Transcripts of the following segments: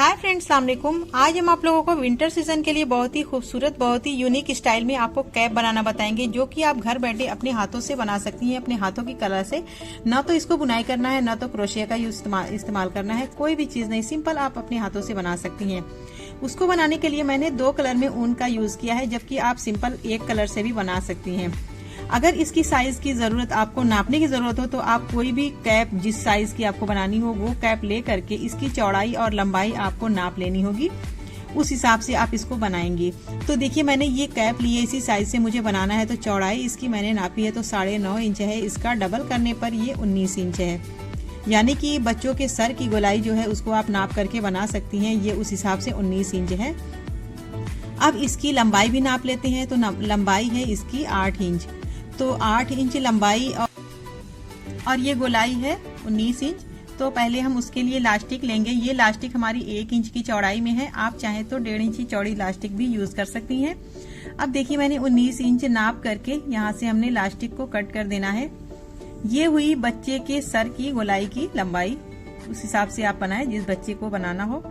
Hi friends, अस्सलाम वालेकुम। आज हम आप लोगों को विंटर सीजन के लिए बहुत ही खूबसूरत, बहुत ही यूनिक स्टाइल में आपको कैप बनाना बताएंगे, जो कि आप घर बैठे अपने हाथों से बना सकती हैं, अपने हाथों की कला से। ना तो इसको बुनाई करना है, ना तो क्रोशिया का इस्तेमाल करना है, कोई भी चीज नहीं, सिंपल आप अपने हाथों से बना सकती हैं। उसको बनाने के लिए मैंने 2 कलर में ऊन का यूज किया है, जबकि आप सिंपल 1 कलर से भी बना सकती हैं। अगर इसकी साइज की जरूरत, आपको नापने की जरूरत हो, तो आप कोई भी कैप जिस साइज की आपको बनानी हो वो कैप ले करके इसकी चौड़ाई और लंबाई आपको नाप लेनी होगी, उस हिसाब से आप इसको बनाएंगे। तो देखिए, मैंने ये कैप ली है, इसी साइज से मुझे बनाना है, तो चौड़ाई इसकी मैंने नापी है तो 9.5 इंच है। इसका डबल करने पर ये 19 इंच है, यानी कि बच्चों के सर की गोलाई जो है उसको आप नाप करके बना सकती हैं। ये उस हिसाब से 19 इंच है। अब इसकी लंबाई भी नाप लेते हैं, तो लंबाई है इसकी 8 इंच, तो 8 इंच लंबाई और ये गोलाई है 19 इंच। तो पहले हम उसके लिए लास्टिक लेंगे। ये लास्टिक हमारी 1 इंच की चौड़ाई में है, आप चाहे तो 1.5 इंच चौड़ी लास्टिक भी यूज कर सकती हैं। अब देखिए, मैंने 19 इंच नाप करके यहाँ से हमने लास्टिक को कट कर देना है। ये हुई बच्चे के सर की गोलाई की लंबाई, उस हिसाब से आप बनाएं, जिस बच्चे को बनाना हो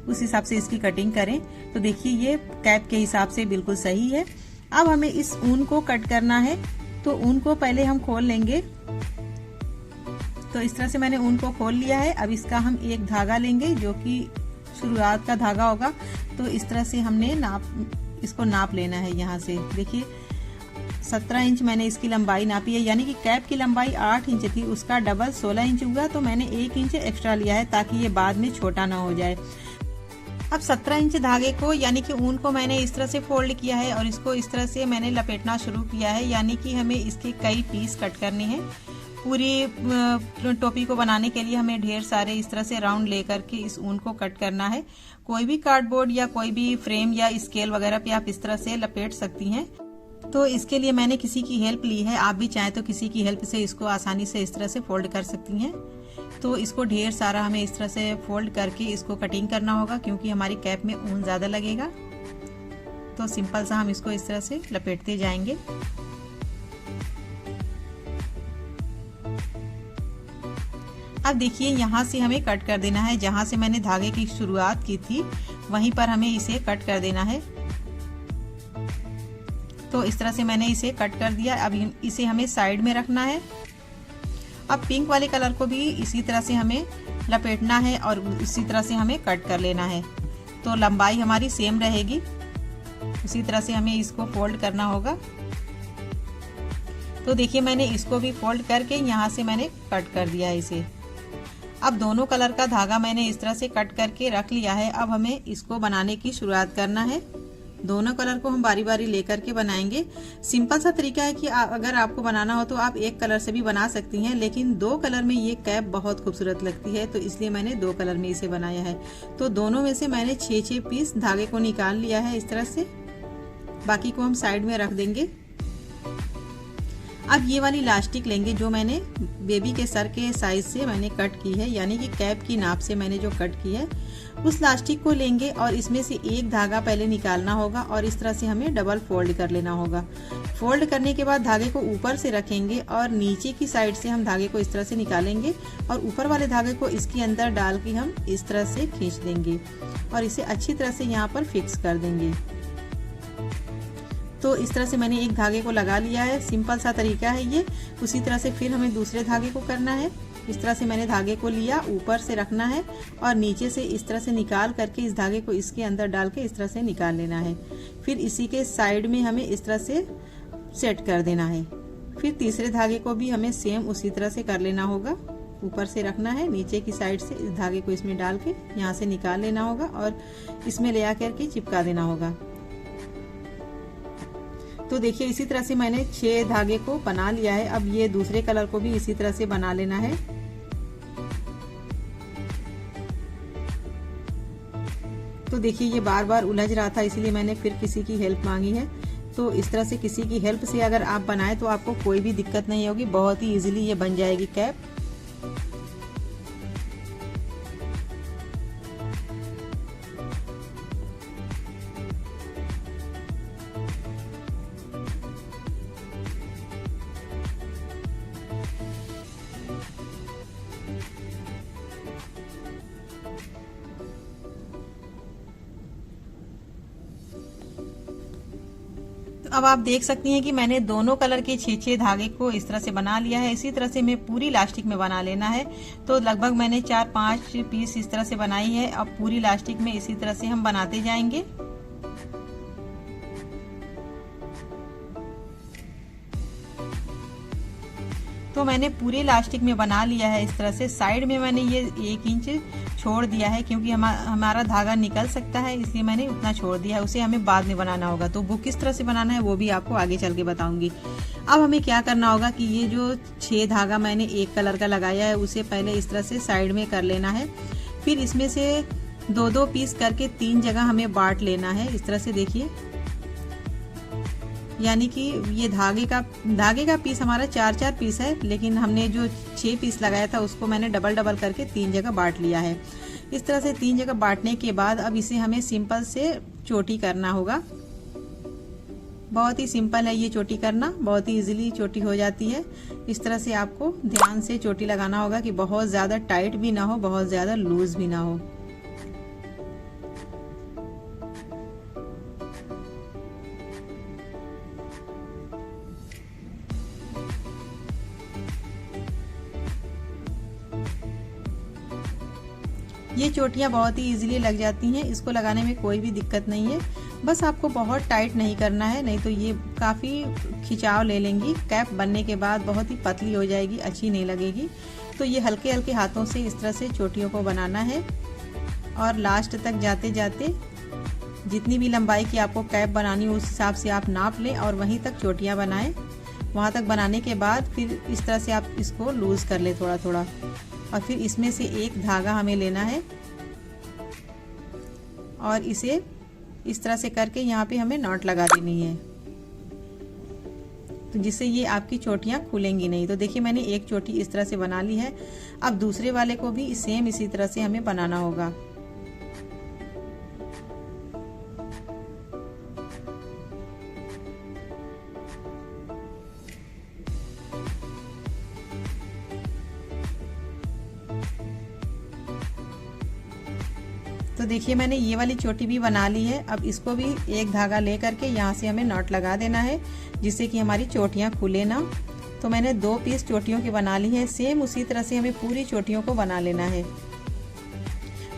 उस हिसाब से इसकी कटिंग करें। तो देखिए, ये कैप के हिसाब से बिल्कुल सही है। अब हमें इस ऊन को कट करना है, तो ऊन को पहले हम खोल लेंगे। तो इस तरह से मैंने ऊन को खोल लिया है। अब इसका हम एक धागा लेंगे, जो कि शुरुआत का धागा होगा। तो इस तरह से हमने इसको नाप लेना है। यहाँ से देखिए, 17 इंच मैंने इसकी लंबाई नापी है, यानी कि कैप की लंबाई 8 इंच थी, उसका डबल 16 इंच हुआ, तो मैंने 1 इंच एक्स्ट्रा लिया है ताकि ये बाद में छोटा ना हो जाए। अब 17 इंच धागे को, यानी कि ऊन को मैंने इस तरह से फोल्ड किया है और इसको इस तरह से मैंने लपेटना शुरू किया है, यानी कि हमें इसके कई पीस कट करने हैं। पूरी टोपी को बनाने के लिए हमें ढेर सारे इस तरह से राउंड लेकर के इस ऊन को कट करना है। कोई भी कार्डबोर्ड या कोई भी फ्रेम या स्केल वगैरह पे आप इस तरह से लपेट सकती हैं। तो इसके लिए मैंने किसी की हेल्प ली है, आप भी चाहे तो किसी की हेल्प से इसको आसानी से इस तरह से फोल्ड कर सकती हैं। तो इसको ढेर सारा हमें इस तरह से फोल्ड करके इसको कटिंग करना होगा, क्योंकि हमारी कैप में ऊन ज्यादा लगेगा। तो सिंपल सा हम इसको इस तरह से लपेटते जाएंगे। अब देखिए, यहाँ से हमें कट कर देना है, जहां से मैंने धागे की शुरुआत की थी वहीं पर हमें इसे कट कर देना है। तो इस तरह से मैंने इसे कट कर दिया। अब इसे हमें साइड में रखना है। अब पिंक वाले कलर को भी इसी तरह से हमें लपेटना है और इसी तरह से हमें कट कर लेना है। तो लंबाई हमारी सेम रहेगी, उसी तरह से हमें इसको फोल्ड करना होगा। तो देखिए, मैंने इसको भी फोल्ड करके यहाँ से मैंने कट कर दिया है इसे। अब दोनों कलर का धागा मैंने इस तरह से कट करके रख लिया है। अब हमें इसको बनाने की शुरुआत करना है। दोनों कलर को हम बारी बारी लेकर के बनाएंगे। सिंपल सा तरीका है कि अगर आपको बनाना हो तो आप 1 कलर से भी बना सकती हैं, लेकिन 2 कलर में ये कैप बहुत खूबसूरत लगती है, तो इसलिए मैंने 2 कलर में इसे बनाया है। तो दोनों में से मैंने 6-6 पीस धागे को निकाल लिया है इस तरह से। बाकी को हम साइड में रख देंगे। अब ये वाली लास्टिक लेंगे, जो मैंने बेबी के सर के साइज से मैंने कट की है, यानी कि कैप की नाप से मैंने जो कट की है, उस लास्टिक को लेंगे और इसमें से एक धागा पहले निकालना होगा और इस तरह से हमें डबल फोल्ड कर लेना होगा। फोल्ड करने के बाद धागे को ऊपर से रखेंगे और नीचे की साइड से हम धागे को इस तरह से निकालेंगे और ऊपर वाले धागे को इसके अंदर डाल के हम इस तरह से खींच देंगे और इसे अच्छी तरह से यहाँ पर फिक्स कर देंगे। तो इस तरह से मैंने एक धागे को लगा लिया है। सिंपल सा तरीका है ये। उसी तरह से फिर हमें दूसरे धागे को करना है। इस तरह से मैंने धागे को लिया, ऊपर से रखना है और नीचे से इस तरह से निकाल करके इस धागे को इसके अंदर डाल के इस तरह से निकाल लेना है। फिर इसी के साइड में हमें इस तरह से सेट कर देना है। फिर तीसरे धागे को भी हमें सेम उसी तरह से कर लेना होगा। ऊपर से रखना है, नीचे की साइड से इस धागे को इसमें डाल के यहाँ से निकाल लेना होगा और इसमें ले आकर के चिपका देना होगा। तो देखिए, इसी तरह से मैंने 6 धागे को बना लिया है। अब ये दूसरे कलर को भी इसी तरह से बना लेना है। तो देखिए, ये बार बार उलझ रहा था, इसीलिए मैंने फिर किसी की हेल्प मांगी है। तो इस तरह से किसी की हेल्प से अगर आप बनाएं तो आपको कोई भी दिक्कत नहीं होगी, बहुत ही इजीली ये बन जाएगी कैप। अब आप देख सकती हैं कि मैंने दोनों कलर के 6-6 धागे को इस तरह से बना लिया है। इसी तरह से मैं पूरी इलास्टिक में बना लेना है। तो लगभग मैंने 4-5 पीस इस तरह से बनाई है। अब पूरी इलास्टिक में इसी तरह से हम बनाते जाएंगे। तो मैंने पूरे इलास्टिक में बना लिया है इस तरह से। साइड में मैंने ये 1 इंच छोड़ दिया है क्योंकि हमारा धागा निकल सकता है, इसलिए मैंने उतना छोड़ दिया है। उसे हमें बाद में बनाना होगा। तो वो किस तरह से बनाना है वो भी आपको आगे चल के बताऊंगी। अब हमें क्या करना होगा कि ये जो 6 धागा मैंने एक कलर का लगाया है उसे पहले इस तरह से साइड में कर लेना है। फिर इसमें से 2-2 पीस करके 3 जगह हमें बांट लेना है इस तरह से। देखिए, यानी कि ये धागे का पीस हमारा 4-4 पीस है, लेकिन हमने जो 6 पीस लगाया था उसको मैंने डबल करके 3 जगह बांट लिया है। इस तरह से 3 जगह बांटने के बाद अब इसे हमें सिंपल से चोटी करना होगा। बहुत ही सिंपल है ये चोटी करना, बहुत ही इजीली चोटी हो जाती है। इस तरह से आपको ध्यान से चोटी लगाना होगा कि बहुत ज्यादा टाइट भी ना हो, बहुत ज्यादा लूज भी ना हो। ये चोटियाँ बहुत ही इजीली लग जाती हैं, इसको लगाने में कोई भी दिक्कत नहीं है। बस आपको बहुत टाइट नहीं करना है, नहीं तो ये काफ़ी खिंचाव ले लेंगी। कैप बनने के बाद बहुत ही पतली हो जाएगी, अच्छी नहीं लगेगी। तो ये हल्के हल्के हाथों से इस तरह से चोटियों को बनाना है और लास्ट तक जाते जाते जितनी भी लंबाई की आपको कैप बनानी हो उस हिसाब से आप नाप लें और वहीं तक चोटियाँ बनाएं। वहाँ तक बनाने के बाद फिर इस तरह से आप इसको लूज़ कर लें थोड़ा थोड़ा, और फिर इसमें से एक धागा हमें लेना है और इसे इस तरह से करके यहाँ पे हमें नॉट लगा देनी है, तो जिससे ये आपकी चोटियाँ खुलेंगी नहीं। तो देखिए, मैंने एक चोटी इस तरह से बना ली है। अब दूसरे वाले को भी सेम इसी तरह से हमें बनाना होगा। तो देखिए, मैंने ये वाली चोटी भी बना ली है। अब इसको भी एक धागा ले करके यहाँ से हमें नॉट लगा देना है, जिससे कि हमारी चोटियाँ खुले ना। तो मैंने 2 पीस चोटियों की बना ली है। सेम उसी तरह से हमें पूरी चोटियों को बना लेना है।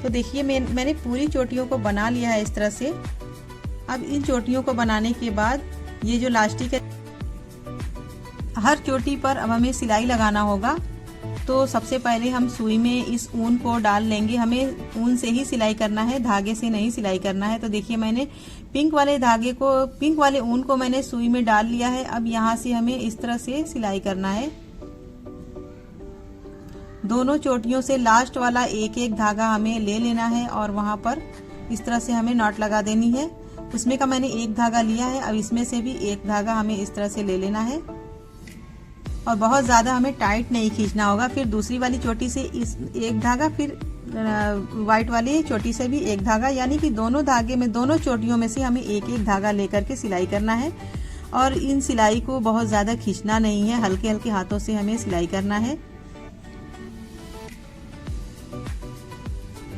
तो देखिए, मैंने पूरी चोटियों को बना लिया है इस तरह से। अब इन चोटियों को बनाने के बाद ये जो लास्टिक है, हर चोटी पर अब हमें सिलाई लगाना होगा। तो सबसे पहले हम सुई में इस ऊन को डाल लेंगे। हमें ऊन से ही सिलाई करना है, धागे से नहीं सिलाई करना है। तो देखिए, मैंने पिंक वाले ऊन को मैंने सुई में डाल लिया है। अब यहाँ से हमें इस तरह से सिलाई करना है। दोनों चोटियों से लास्ट वाला एक एक धागा हमें ले लेना है और वहां पर इस तरह से हमें नॉट लगा देनी है। उसमें का मैंने एक धागा लिया है, अब इसमें से भी एक धागा हमें इस तरह से ले लेना है और बहुत ज्यादा हमें टाइट नहीं खींचना होगा। फिर दूसरी वाली चोटी से इस एक धागा, फिर व्हाइट वाली चोटी से भी एक धागा, यानी कि दोनों धागे में, दोनों चोटियों में से हमें एक एक धागा लेकर के सिलाई करना है। और इन सिलाई को बहुत ज्यादा खींचना नहीं है, हल्के हल्के हाथों से हमें सिलाई करना है।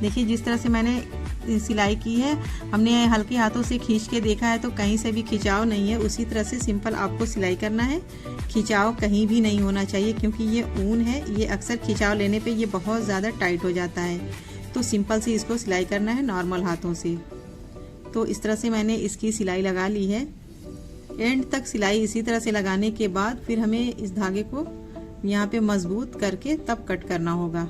देखिए, जिस तरह से मैंने सिलाई की है, हमने हल्के हाथों से खींच के देखा है तो कहीं से भी खिंचाव नहीं है। उसी तरह से सिंपल आपको सिलाई करना है। खिंचाव कहीं भी नहीं होना चाहिए, क्योंकि ये ऊन है, ये अक्सर खिंचाव लेने पे ये बहुत ज़्यादा टाइट हो जाता है। तो सिंपल से इसको सिलाई करना है नॉर्मल हाथों से। तो इस तरह से मैंने इसकी सिलाई लगा ली है। एंड तक सिलाई इसी तरह से लगाने के बाद फिर हमें इस धागे को यहाँ पे मजबूत करके तब कट करना होगा।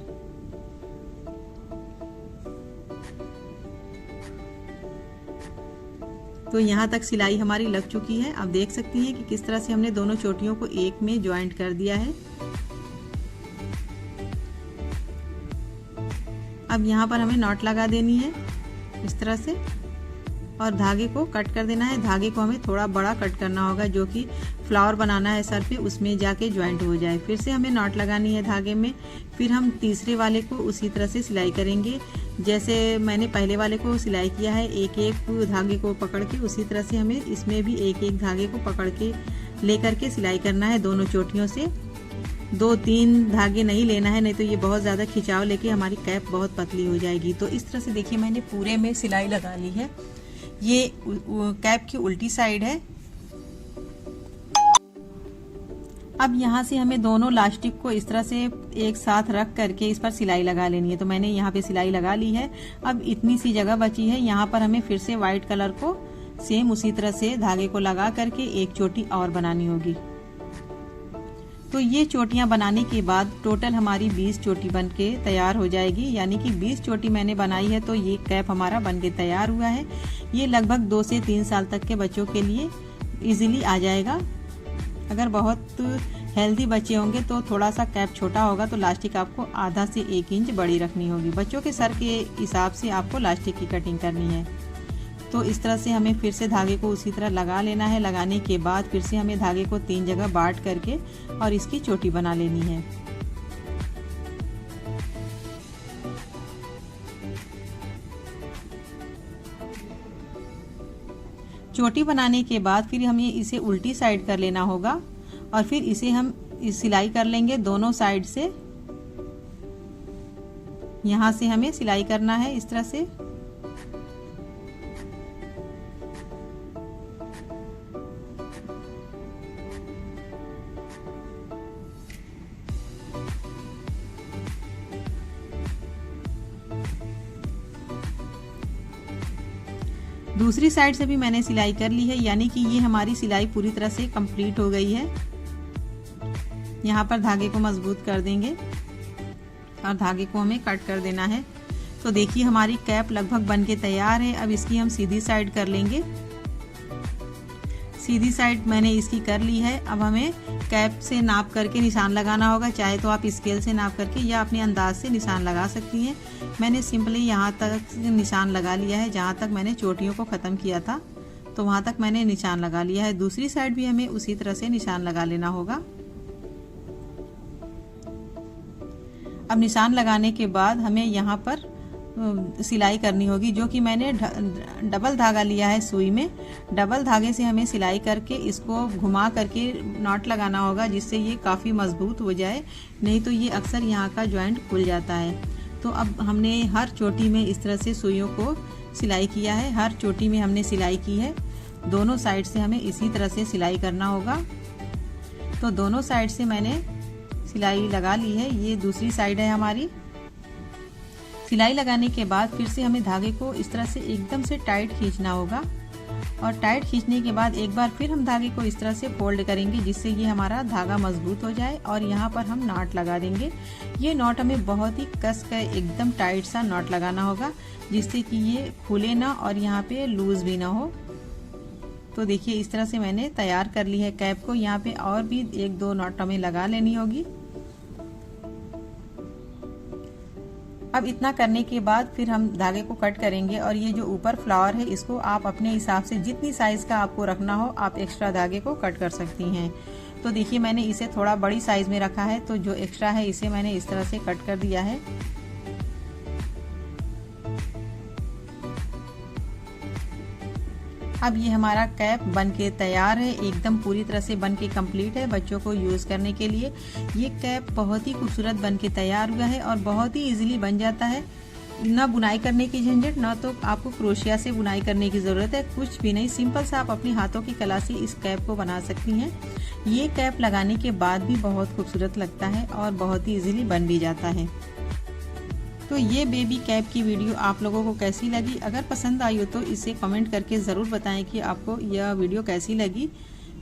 तो यहाँ तक सिलाई हमारी लग चुकी है। आप देख सकती हैं कि किस तरह से हमने दोनों चोटियों को एक में ज्वाइंट कर दिया है। अब यहाँ पर हमें नॉट लगा देनी है इस तरह से और धागे को कट कर देना है। धागे को हमें थोड़ा बड़ा कट करना होगा, जो कि फ्लावर बनाना है सर पे, उसमें जाके ज्वाइंट हो जाए। फिर से हमें नॉट लगानी है धागे में। फिर हम तीसरे वाले को उसी तरह से सिलाई करेंगे जैसे मैंने पहले वाले को सिलाई किया है। एक एक धागे को पकड़ के उसी तरह से हमें इसमें भी एक एक धागे को पकड़ के लेकर के सिलाई करना है दोनों चोटियों से। 2-3 धागे नहीं लेना है, नहीं तो ये बहुत ज़्यादा खिंचाव लेके हमारी कैप बहुत पतली हो जाएगी। तो इस तरह से देखिए, मैंने पूरे में सिलाई लगा ली है। ये कैप की उल्टी साइड है। अब यहाँ से हमें दोनों लास्टिक को इस तरह से एक साथ रख करके इस पर सिलाई लगा लेनी है। तो मैंने यहाँ पे सिलाई लगा ली है। अब इतनी सी जगह बची है, यहाँ पर हमें फिर से व्हाइट कलर को सेम उसी तरह से धागे को लगा करके एक चोटी और बनानी होगी। तो ये चोटियां बनाने के बाद टोटल हमारी 20 चोटी बन के तैयार हो जाएगी। यानी कि 20 चोटी मैंने बनाई है तो ये कैप हमारा बन के तैयार हुआ है। ये लगभग 2 से 3 साल तक के बच्चों के लिए इजीली आ जाएगा। अगर बहुत हेल्दी बच्चे होंगे तो थोड़ा सा कैप छोटा होगा तो लास्टिक आपको आधा से 1 इंच बड़ी रखनी होगी। बच्चों के सर के हिसाब से आपको लास्टिक की कटिंग करनी है। तो इस तरह से हमें फिर से धागे को उसी तरह लगा लेना है। लगाने के बाद फिर से हमें धागे को 3 जगह बांट करके और इसकी चोटी बना लेनी है। चोटी बनाने के बाद फिर हमें इसे उल्टी साइड कर लेना होगा और फिर इसे हम सिलाई कर लेंगे दोनों साइड से। यहाँ से हमें सिलाई करना है इस तरह से। दूसरी साइड से भी मैंने सिलाई कर ली है, यानी कि ये हमारी सिलाई पूरी तरह से कंप्लीट हो गई है। यहाँ पर धागे को मजबूत कर देंगे और धागे को हमें कट कर देना है। तो देखिए हमारी कैप लगभग बन के तैयार है। अब इसकी हम सीधी साइड कर लेंगे। सीधी साइड मैंने इसकी कर ली है। अब हमें कैप से नाप करके निशान लगाना होगा। चाहे तो आप स्केल से नाप करके या अपने अंदाज से निशान लगा सकती हैं। मैंने सिंपली यहाँ तक निशान लगा लिया है। जहाँ तक मैंने चोटियों को ख़त्म किया था तो वहाँ तक मैंने निशान लगा लिया है। दूसरी साइड भी हमें उसी तरह से निशान लगा लेना होगा। अब निशान लगाने के बाद हमें यहाँ पर सिलाई करनी होगी, जो कि मैंने डबल धागा लिया है सुई में। डबल धागे से हमें सिलाई करके इसको घुमा करके नॉट लगाना होगा, जिससे ये काफ़ी मजबूत हो जाए। नहीं तो ये अक्सर यहाँ का जॉइंट खुल जाता है। तो अब हमने हर चोटी में इस तरह से सुइयों को सिलाई किया है। हर चोटी में हमने सिलाई की है। दोनों साइड से हमें इसी तरह से सिलाई करना होगा। तो दोनों साइड से मैंने सिलाई लगा ली है। ये दूसरी साइड है हमारी। सिलाई लगाने के बाद फिर से हमें धागे को इस तरह से एकदम से टाइट खींचना होगा और टाइट खींचने के बाद एक बार फिर हम धागे को इस तरह से फोल्ड करेंगे, जिससे ये हमारा धागा मजबूत हो जाए। और यहाँ पर हम नॉट लगा देंगे। ये नॉट हमें बहुत ही कस कर एकदम टाइट सा नॉट लगाना होगा, जिससे कि ये खुले ना और यहाँ पे लूज भी ना हो। तो देखिए इस तरह से मैंने तैयार कर ली है कैप को। यहाँ पे और भी 1-2 नॉट हमें लगा लेनी होगी। अब इतना करने के बाद फिर हम धागे को कट करेंगे और ये जो ऊपर फ्लावर है इसको आप अपने हिसाब से जितनी साइज का आपको रखना हो आप एक्स्ट्रा धागे को कट कर सकती हैं। तो देखिए मैंने इसे थोड़ा बड़ी साइज में रखा है, तो जो एक्स्ट्रा है इसे मैंने इस तरह से कट कर दिया है। अब ये हमारा कैप बनके तैयार है। एकदम पूरी तरह से बनके कंप्लीट है बच्चों को यूज करने के लिए। ये कैप बहुत ही खूबसूरत बनके तैयार हुआ है और बहुत ही इजीली बन जाता है। ना बुनाई करने की झंझट, ना तो आपको क्रोशिया से बुनाई करने की जरूरत है, कुछ भी नहीं। सिंपल सा आप अपनी हाथों की कला से इस कैप को बना सकती हैं। ये कैप लगाने के बाद भी बहुत खूबसूरत लगता है और बहुत ही इजीली बन भी जाता है। तो ये बेबी कैप की वीडियो आप लोगों को कैसी लगी? अगर पसंद आई हो तो इसे कमेंट करके ज़रूर बताएं कि आपको यह वीडियो कैसी लगी।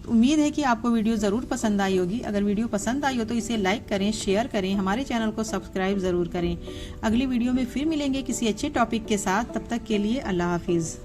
तो उम्मीद है कि आपको वीडियो ज़रूर पसंद आई होगी। अगर वीडियो पसंद आई हो तो इसे लाइक करें, शेयर करें, हमारे चैनल को सब्सक्राइब ज़रूर करें। अगली वीडियो में फिर मिलेंगे किसी अच्छे टॉपिक के साथ। तब तक के लिए अल्लाह हाफिज़।